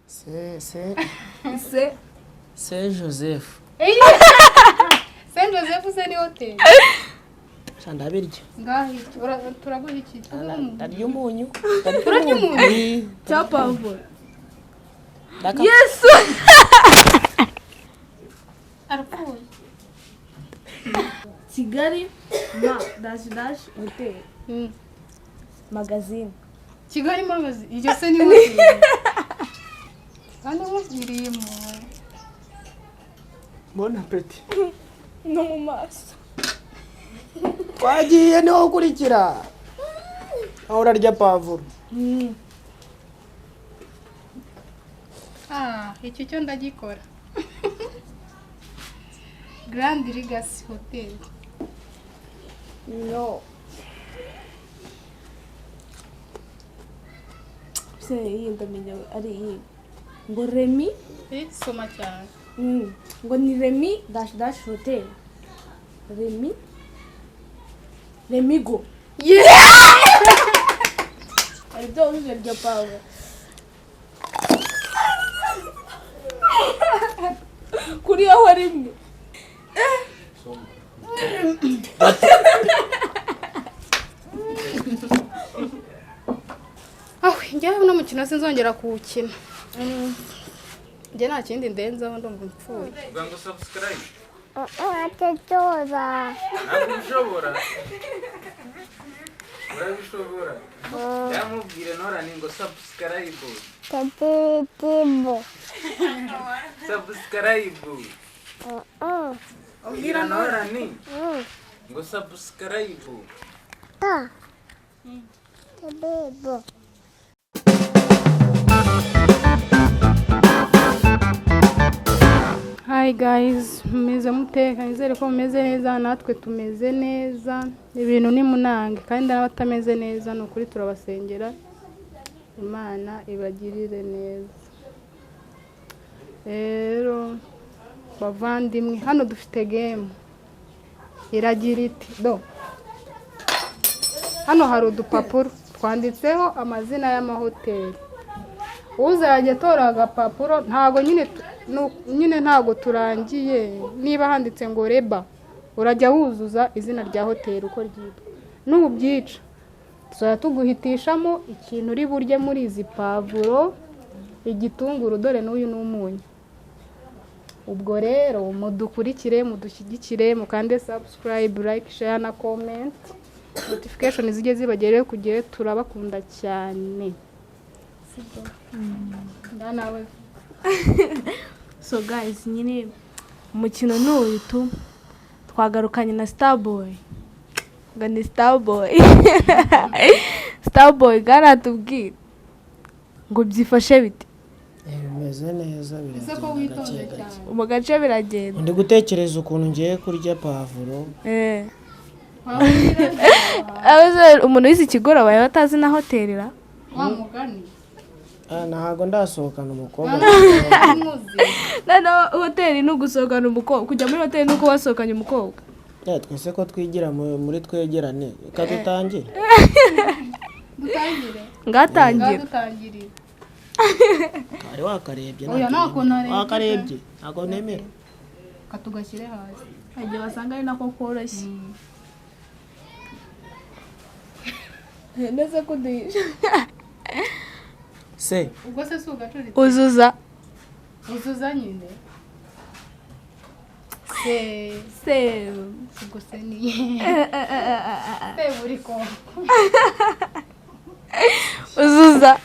Se Joseph. Saint Joseph se ni hotel. Shanda biryo. Ngahi turaguha iki? Ndaryo umunyu. Turarya umunyu. Cyapavura. Yes. Arapfuye. Kigali dash hotel. Magazine. Kigali magazine. Iryo se ni hotel. Kandi musirimo. Bon appétit. No mu maso. Twagiye niho ukurikira. Aho urarya pavuro. Icyo cyo ndagikora. Grand Legacy Hotel. No. Iyi ndamenya ari iyi. Ngo Remy. Soma cyane. Ngo ni Remy dash hotel. Remigo. Yeah! I don't get your power. Kuri aho rimwe. Njyewe no mukino sinzongera kuwukina. Njye nta kindi ndenzaho ndumva mpfuye. Uvuga ngo subscribe. Atatoza. Ntabishobora. Urabishobora. Yamubwire Nora ni ngo subscribe. Tatitibo. Subscribe. Ubwira Nora ni ngo subscribe. Tatitibo. Hi guys, mumeze muteka, nizere ko mumeze neza, natwe tumeze neza. Ibintu ni munange kandi n'abatameze neza no kuri turabasengera. Imana ibagirire neza. Rero bavandimwe, hano dufite game. Iragira iti hano hari udupapuro twanditseho amazina y'amahoteli. Uzajya tora agapapuro ntago nyine ntago turangiye, niba handitse ngo Reba urajya wuzuza izina rya hoteli uko ryitwa. N'ubyica tuzajya tuguhitishamo ikintu uri burye muri izi pavuro, igitunguru, dore n'uyu n'umunyu. Ubwo rero mudukurikire, mudushyigikire, mukande subscribe, like, share na comment, notification zijye zibagereho kugiye. Turabakunda cyane. Ndanawe. So guys, nyine umukino n'uyu twagarukanye na Starboy. Ngani Starboy. Starboy garatubwira ngo byifashe bite. Bimeze neza biragenda. Mu gace biragenda. Ndi gutekereza ukuntu ngiye kurya pavuro. Umuntu w'izi kigoro baye batazi na hotelira. Wa mugani. Ntago ndasohokana umukobwa. Na hoteli n'ugusohokana umukobwa, kujya muri hoteli nuko wasohokanye umukobwa. Twese ko twigira muri twegerane, kadutangire. Dutangire. Ngatangire. Ari wakarebye. Oya nako narebye. Wakarebye. Ntago nemera. Katugashyire hasi. Ajye basanga ari nako koroshye. Neza kuduhisha. Se. Ubwo se sugacuri. Uzuza nyine. Se. Ubwo se ni. Se buri ko. Uzuza.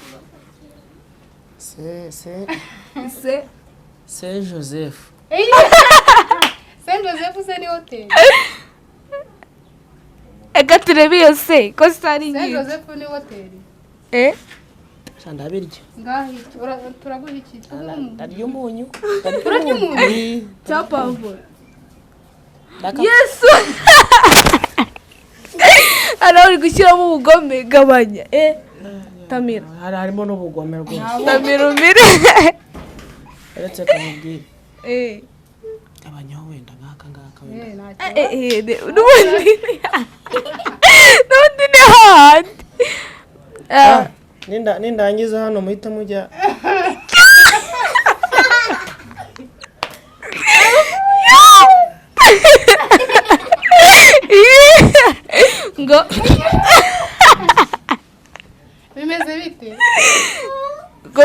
Se Joseph. Saint Joseph se ni hotel. Eka turebe iyo se ko sitari Saint nyinshi. Joseph ni hotel. Shanda biryo. Ngahi turaguha iki? Ndaryo umunyu. Turarya umunyu. Cyapavura. Yes. Ara uri gushyiramo ubugome gabanya. Tamira. Harimo n'ubugome rwose. Tamira umire. Uretse kamubwire. Abanyaho wenda ngaka wenda. N'undi ni handi. Nindangiza hano muhita mujya.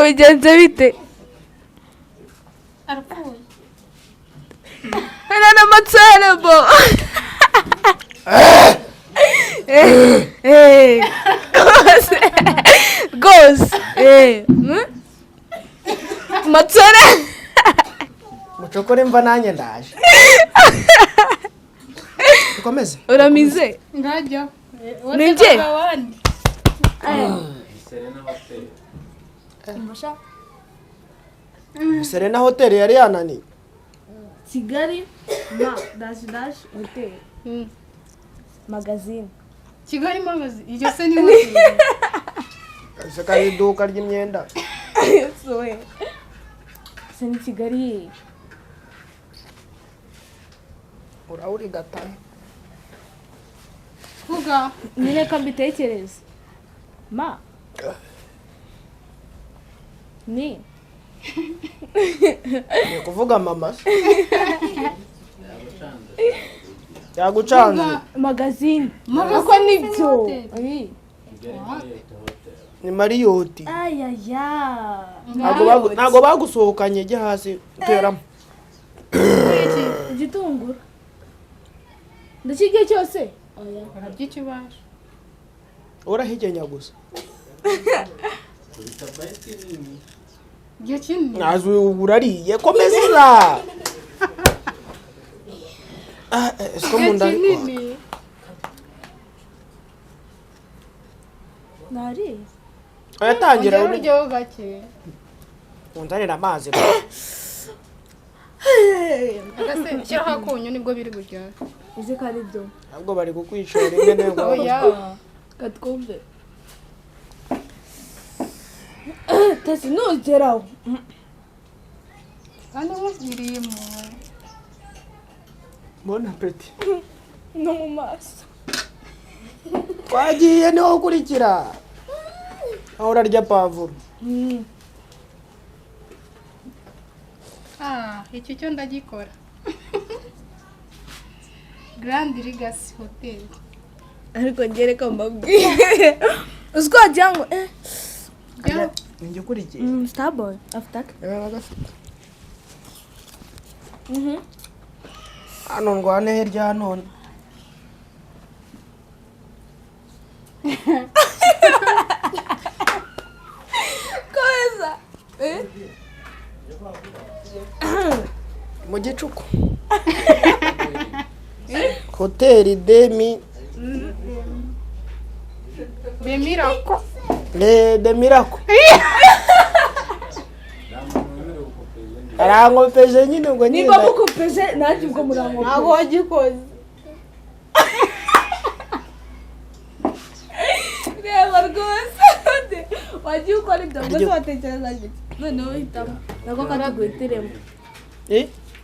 bigenze bite arapfuye ana n'amatserebo gose matsere mucokore mva nanjye ndaje ukomeze uramize ngajya ninjye Serena Hotel yari yananiye Kigali dash hotel magazine Kigali magazi iryo se ni hotel ese kari iduka ry'imyenda soe se ni Kigali urauri gataye vuga nyine ko mbitekereza ma ni ni kuvuga mama yagucanze magazine uko nibyo ni Mariyoti ayaya ntago bagusohokanye jya hasi uteramo igitunguru ndakigiye cyose arabyikibasha urahigenya gusa gihe kinini nazo urariye komeza esko munda kinini nari ayatangira uryo gake unzanira amazi agase cyangwa kunyu nibwo biri burya ize kari byo ntabwo bari kukwishora rimwe nego oya katwumve tasi nugeraho kandi mugiriye mu mbona peti no mu maso twagiye niho ukurikira aho urarya pavuro iki cyo ndagikora Grand Legacy Hotel ariko ngereka mbabwiye uzwagira ngo ninjye ukurikiye starboy after hano ndwane hirya none koza mu gicuku hoteli Bemirako de mirako arangopeje nyine ngo nyine niba mukopeje nanjye ubwo murango ntabwo wagikoze reba rwose wagiye ukora ibyo ngo watekereza gute noneho hitamo nako karaguhitiremo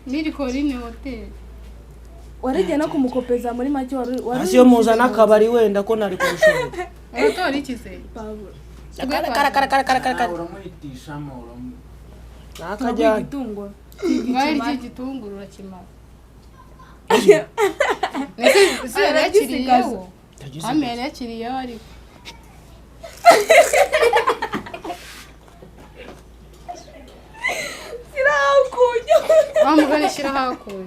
niri Kuri Hotel warigiye no kumukopeza muri make wari hasi yo muzana akabari wenda ko nari kurushobora Hotel ikize kara uramwitishamo nakajya igitunguru ngari iki gitunguru urakimara nese yakiriyeho amere yakiriyeho ariko sirakunyo bamugane shira hakuye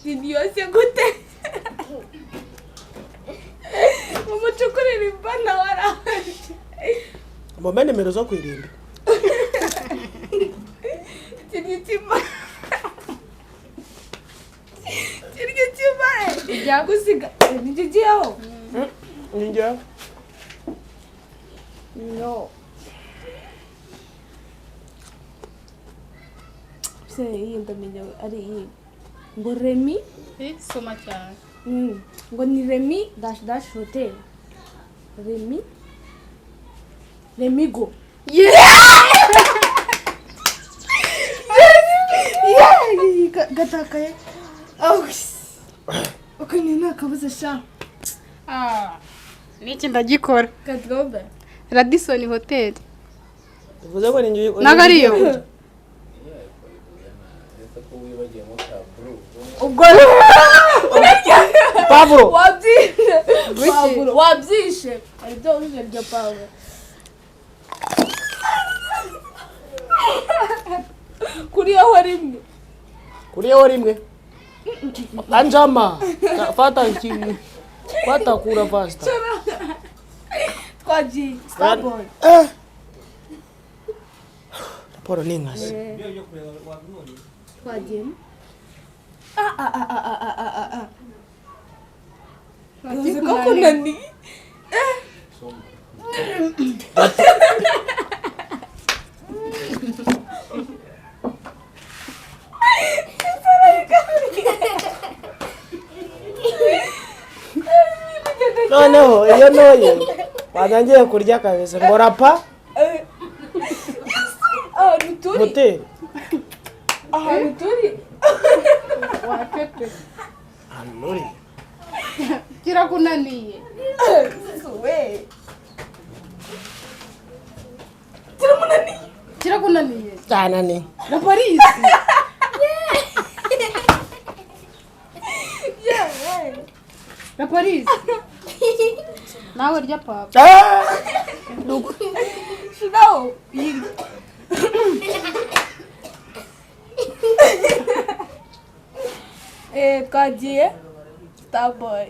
Idiose gute umucukurira imbana waraje mumbe nimero zo kwirinda kiryitima ibyagusiga ntikigiyeho ninjya no se iyi ndamenya ari iyi ngo Remi soma cyane ngo ni Remi dash hotel Remigo gatakaye uko ni nakabuze sha niki ndagikora katgobe Radisson Hotel uvuze ko ninjye nagariyo ubwo urarya Pavuro. Wabyishe. Pavuro. Wabyishe. Aribyo uje rya Pavuro. Kuriyeho rimwe. Kuriyeho rimwe. Anjama. Fata ikintu. Fata kura pasta. Twagiye. Starboy. Raporo n'inkazi. Twagiye. Uzi ko kunani. Noneho iyo noye watangiye kurya kabeza ngo rapa Turi. hotel Ahantu turi. Wapepe. anuri Kirakunaniye. We. Kirakunaniye. cyane ni Na Paris. Na Paris. Nawe rya papa. Shinaho. Twagiye. Starboy.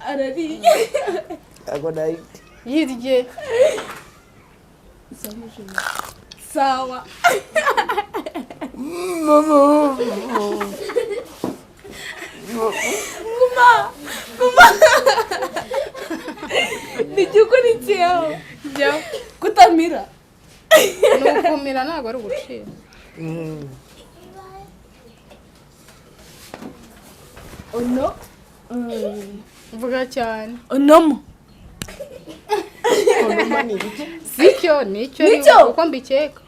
Arariye. agonayi Yirye. Sawa. Guma. Nijukurikiyeho. Jya. Kutamira. Nukumira ntabwo ari ugucira. Ono. Vuga cyane. Onomo. Sicyo nicyo uko mbikeka.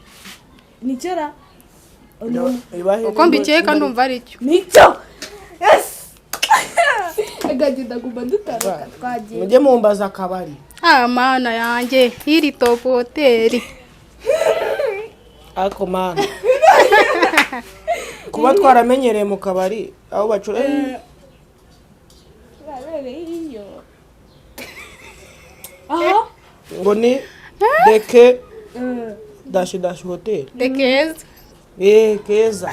Nichera. Onomo. Uko mbikeka ndumva ari cyo. Nicho. Yes. Agagenda gubandutara twagiye. mujye mumbaza akabari Mana yanjye iri top hotel. ako mana kuba twaramenyereye mu kabari aho bacura iyo. Aha. ngo ni deke dash hotel Dekeza. keza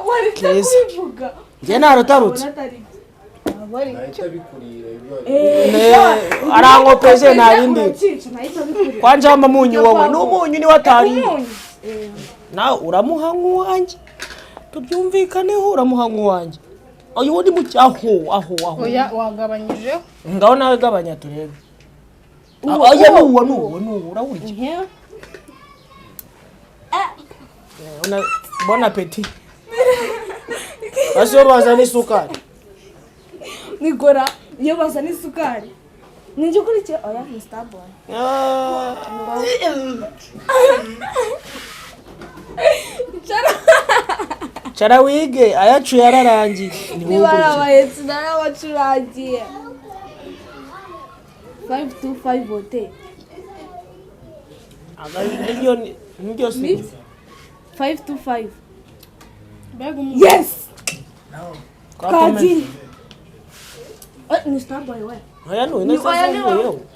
Wari Keza. kubivuga. njye narutarutse Natari. nahita bikurira ibyo arankopeze narindi Cica nahita bikurira. kwa njama munyu wowe n'umunyu ni watari nawe uramuha nk'uwanjye tubyumvikaneho uramuha nk'uwanjye uyu wundi mu aho Oya wagabanyijeho. ngaho nawe gabanya turebe oya nuwo urawurya bon appétit basi yo bazana isukari Nigora iyo bazana isukari. Ninjye ukurikiye oya ni Starboy. cara wige ayacu yararangiye Nibarabaye narabacurangiye. 525 vote. niryo si 525. Mbega umuntu. Yes. Kaji. Ni Starboy we. oya nuwo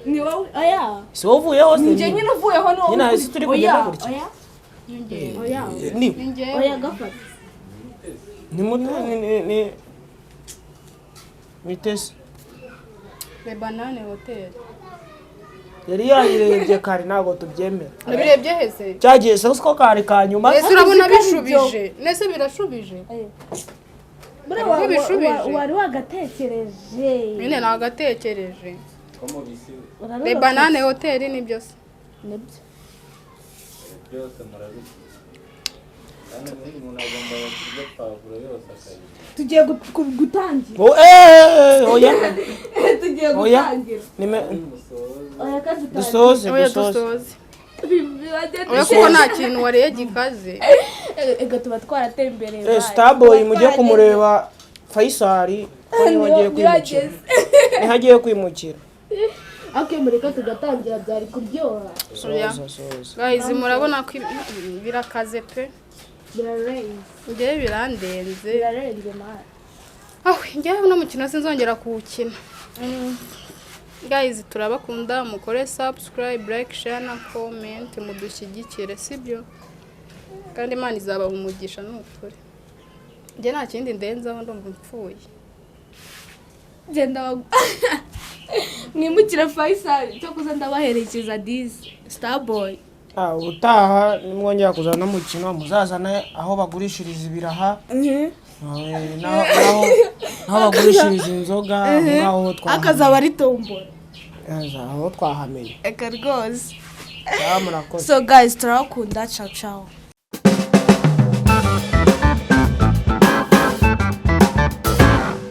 Ni wowe oya. si wovuyeho se Nje nyine uvuyeho no. nyine hasi turi kugenda gutya Oya. Oya. ni Njye. Oya gafata. ni muto ni TESI Le banane hotel. yari yayirebye kare ntabwo tubyemera Nabirebye hese. cyagiye se ko kare ka nyuma Ese urabona bishubije. Nese birashubije. Wari wagatekereje. Nyine nagatekereje. ko mu bisi Le banane hotel ni byose. Nibyo. byose murabizi kandi umuntu agomba kurya pavuro yose akayirya Tugiye gutangira. oya Tugiye Oya. gutangira. Oya kazi dusoze Oya dusoze. Oya dusoze. kuko nta kintu wariye gikaze. Ega tuba twaratembereye. Starboy mujye kumureba Faisal ko nibagiye kwimukira nihagiye kwimukira Okay, mureka tugatangira byari kuryoha. Oya. soza Guys murabona ko birakaze pe. ngewe birandenze birarenze mara ngewe uno mukino sinzongera kuwukina guys turabakunda mukore subscribe like share na comment mudushyigikire sibyo kandi Imana izabaha umugisha n'ukuri nge nta kindi ndenzaho ndumva mpfuye genda mwimukira Faisal cyo kuza ndabaherekeza Dizi Starboy utaha nimwongera kuzana mukino muzazana aho bagurishiriza ibiraha naho bagurishiriza inzoga ngaho akazaba ari tombora aho twahamenye eka rwose murakoze so guys turakunda ciao ciao